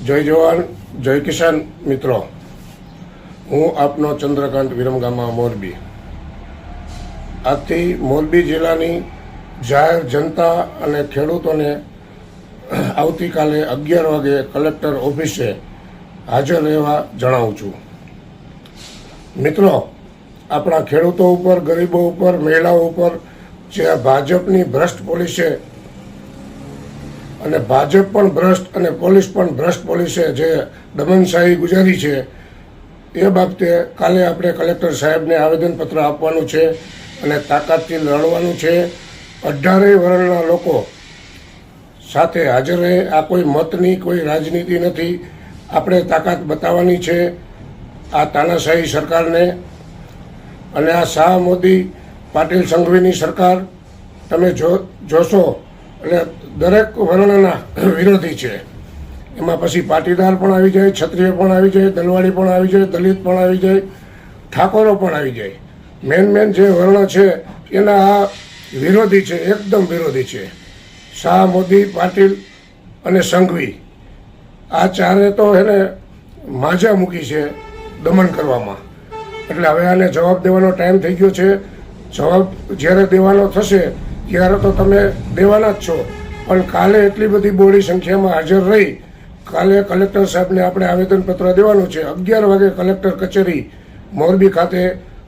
જય જવાન જય કિસાન મિત્રો, હું આપનો ચંદ્રકાંત વિરમગામા મોરબી. આજથી મોરબી જિલ્લાની જાહેર જનતા અને ખેડૂતોને આવતીકાલે 11 વાગે કલેક્ટર ઓફિસે હાજર રહેવા જણાવું છું. મિત્રો, આપણા ખેડૂતો ઉપર, ગરીબો ઉપર, મહિલાઓ ઉપર જે આ ભાજપની ભ્રષ્ટ પોલીસે અને ભાજપ પણ ભ્રષ્ટ અને પોલીસ પણ ભ્રષ્ટ પોલીસે જે દમનશાહી ગુજારી છે એ બાબતે કાલે આપણે કલેક્ટર સાહેબને આવેદનપત્ર આપવાનું છે અને તાકાતથી લડવાનું છે. 18 વર્ણના લોકો સાથે હાજર રહે. આ કોઈ મતની કોઈ રાજનીતિ નથી. આપણે તાકાત બતાવવાની છે આ તાનાશાહી સરકારને. અને આ શાહ મોદી પાટીલ સંઘવીની સરકાર તમે જોશો એટલે દરેક વર્ણના વિરોધી છે. એમાં પછી પાટીદાર પણ આવી જાય, ક્ષત્રિય પણ આવી જાય, દલવાડી પણ આવી જાય, દલિત પણ આવી જાય, ઠાકોરો પણ આવી જાય. મેન જે વર્ણ છે એના આ વિરોધી છે, એકદમ વિરોધી છે. શાહ, મોદી, પાટીલ અને સંઘવી આ ચારે તો એને માજા મૂકી છે દમન કરવામાં. એટલે હવે આને જવાબ દેવાનો ટાઈમ થઈ ગયો છે. જવાબ જ્યારે દેવાનો થશે ત્યારે તો તમે દેવાના જ છો, પણ કાલે એટલી બધી બહોળી સંખ્યામાં હાજર રહી કાલે કલેક્ટર સાહેબને આપણે આવેદનપત્ર દેવાનું છે. 11 વાગે કલેક્ટર કચેરી મોરબી ખાતે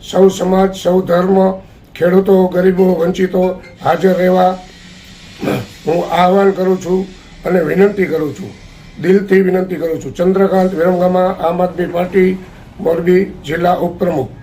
સૌ સમાજ, સૌ ધર્મ, ખેડૂતો, ગરીબો, વંચિતો હાજર રહેવા હું આહવાન કરું છું અને વિનંતી કરું છું, દિલથી વિનંતી કરું છું. ચંદ્રકાંત વિરમગામા, આમ આદમી પાર્ટી, મોરબી જિલ્લા ઉપપ્રમુખ.